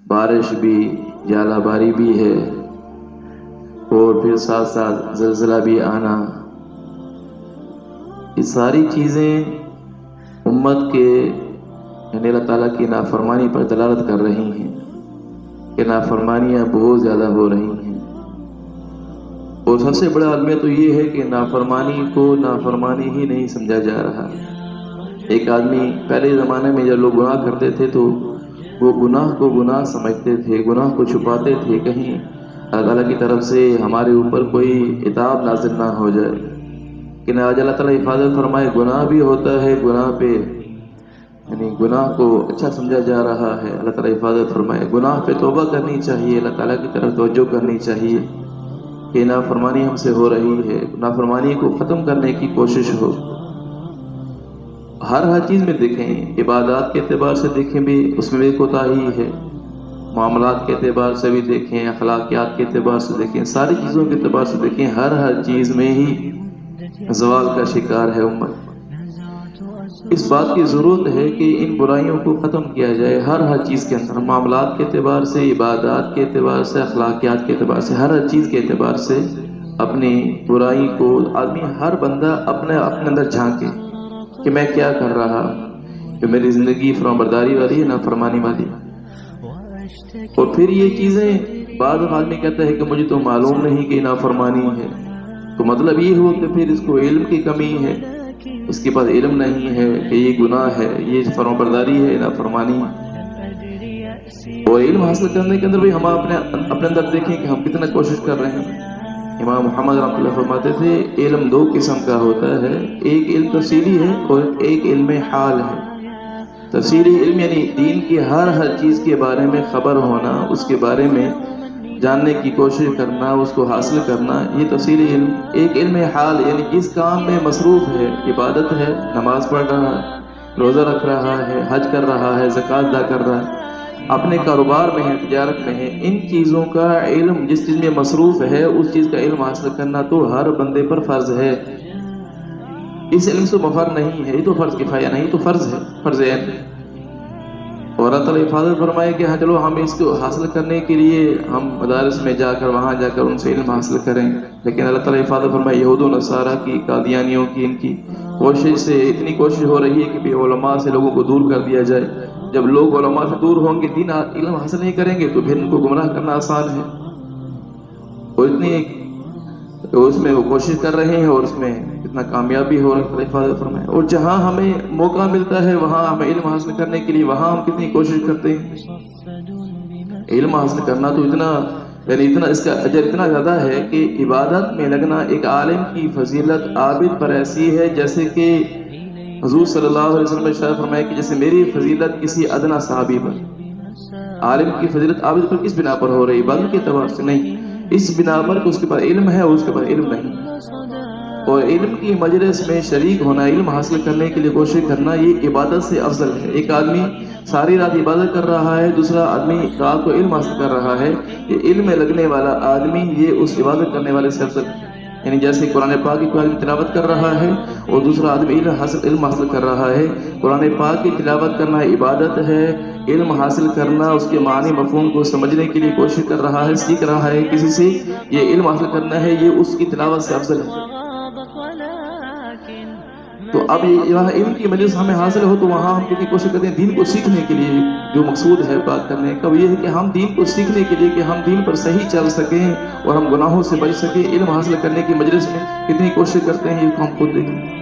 بارش بھی، ژالہ باری بھی ہے، اور پھر ساتھ ساتھ زلزلہ بھی آنا، یہ ساری چیزیں امت کے یعنی اللہ تعالیٰ کی نافرمانی پر دلالت کر رہی ہیں کہ نافرمانیاں بہت زیادہ ہو رہی ہیں۔ اور سب سے بڑا المیہ تو یہ ہے کہ نافرمانی کو نافرمانی ہی نہیں سمجھا جا رہا۔ ایک آدمی پہلے زمانے میں جب لوگ گناہ کرتے تھے تو وہ گناہ کو گناہ سمجھتے تھے، گناہ کو چھپاتے تھے، کہیں اللہ تعالیٰ کی طرف سے ہمارے اوپر کوئی عذاب نازل نہ ہو جائے۔ کہ آج اللہ تعالیٰ حفاظت فرمائے، گناہ بھی ہوتا ہے، گناہ پہ یعنی گناہ کو اچھا سمجھا جا رہا ہے۔ اللہ تعالیٰ حفاظت فرمائے، گناہ پہ توبہ کرنی چاہیے، اللہ تعالیٰ کی طرف توجہ کرنی چاہیے کہ نافرمانی ہم سے ہو رہی ہے، نافرمانی کو ختم کرنے کی کوشش ہو۔ ہر چیز میں دیکھیں، عبادات کے اعتبار سے دیکھیں بھی اس میں بھی کوتاہی ہے، معاملات کے اعتبار سے بھی دیکھیں، اخلاقیات کے اعتبار سے دیکھیں، ساری چیزوں کے اعتبار سے دیکھیں، ہر چیز میں ہی زوال کا شکار ہے امت۔ اس بات کی ضرورت ہے کہ ان برائیوں کو ختم کیا جائے ہر چیز کے اندر، معاملات کے اعتبار سے، عبادات کے اعتبار سے، اخلاقیات کے اعتبار سے، ہر چیز کے اعتبار سے اپنی برائی کو آدمی، ہر بندہ اپنے اندر جھانکے کہ میں کیا کر رہا، کہ میری زندگی فرمانبرداری والی ہے نافرمانی والی۔ اور پھر یہ چیزیں بعض آدمی کہتا ہے کہ مجھے تو معلوم نہیں کہ نافرمانی ہے، تو مطلب یہ ہو کہ پھر اس کو علم کی کمی ہے، اس کے پاس علم نہیں ہے کہ یہ گناہ ہے، یہ فرمانبرداری ہے، نافرمانی ہے۔ اور علم حاصل کرنے کے اندر بھی ہم اپنے اندر دیکھیں کہ ہم کتنا کوشش کر رہے ہیں۔ امام محمد رحمۃ اللہ فرماتے تھے علم دو قسم کا ہوتا ہے، ایک علم تفصیلی ہے اور ایک علم حال ہے۔ تفصیلی علم یعنی دین کی ہر چیز کے بارے میں خبر ہونا، اس کے بارے میں جاننے کی کوشش کرنا، اس کو حاصل کرنا، یہ تفصیلی علم۔ ایک علم حال یعنی جس کام میں مصروف ہے، عبادت ہے، نماز پڑھ رہا ہے، روزہ رکھ رہا ہے، حج کر رہا ہے، زکوٰۃ ادا کر رہا ہے، اپنے کاروبار میں ہے، تجارت میں ہے، ان چیزوں کا علم، جس چیز میں مصروف ہے اس چیز کا علم حاصل کرنا تو ہر بندے پر فرض ہے۔ اس علم سے مفر نہیں ہے، یہ تو فرض کفایہ نہیں، تو فرض ہے، فرض عین۔ اور اللہ تعالیٰ حفاظت فرمائے کہ ہاں چلو ہم اس کو حاصل کرنے کے لیے ہم مدارس میں جا کر، وہاں جا کر ان سے علم حاصل کریں، لیکن اللہ تعالیٰ حفاظت فرمائے یہود و نصارہ کی، قادیانیوں کی، ان کی کوشش سے اتنی کوشش ہو رہی ہے کہ علماء سے لوگوں کو دور کر دیا جائے۔ جب لوگ علماء سے دور ہوں گے، دین علم حاصل نہیں کریں گے، تو پھر ان کو گمراہ کرنا آسان ہے۔ اور اتنی اس میں وہ کوشش کر رہے ہیں اور اس میں اتنا کامیابی ہو رہا ہے، حفاظت فرمائے۔ اور جہاں ہمیں موقع ملتا ہے، وہاں ہمیں علم حاصل کرنے کے لیے، وہاں ہم کتنی کوشش کرتے ہیں۔ علم حاصل کرنا تو اتنا اس کا اجر اتنا زیادہ ہے کہ عبادت میں لگنا ایک عالم کی فضیلت عابد پر ایسی ہے جیسے کہ حضور صلی اللہ علیہ وسلم نے ارشاد فرمایا کہ جیسے میری فضیلت کسی ادنا صحابی پر۔ عالم کی فضیلت عابد پر کس بنا پر ہو رہی؟ عبادت کے اعتبار سے نہیں، اس بنا پر کہ اس کے پاس علم ہے اور اس کے پاس علم نہیں۔ اور علم کی مجلس میں شریک ہونا، علم حاصل کرنے کے لیے کوشش کرنا، یہ عبادت سے افضل ہے۔ ایک آدمی ساری رات عبادت کر رہا ہے، دوسرا آدمی رات کو علم حاصل کر رہا ہے، یہ علم میں لگنے والا آدمی یہ اس عبادت کرنے والے سے افضل ہے۔ یعنی جیسے قرآن پاک کی کوئی آدمی تلاوت کر رہا ہے اور دوسرا آدمی علم حاصل کر رہا ہے، قرآن پاک کی تلاوت کرنا عبادت ہے، علم حاصل کرنا، اس کے معنی مفہوم کو سمجھنے کے لیے کوشش کر رہا ہے، سیکھ رہا ہے کسی سے، یہ علم حاصل کرنا ہے، یہ اس کی تلاوت سے افضل ہے۔ تو اب یہاں علم کی مجلس ہمیں حاصل ہو تو وہاں ہم کتنی کوشش کرتے ہیں دین کو سیکھنے کے لیے۔ جو مقصود ہے بات کرنے کا وہ یہ ہے کہ ہم دین کو سیکھنے کے لیے، کہ ہم دین پر صحیح چل سکیں اور ہم گناہوں سے بچ سکیں، علم حاصل کرنے کی مجلس میں کتنی کوشش کرتے ہیں، یہ ہم خود دیکھیں۔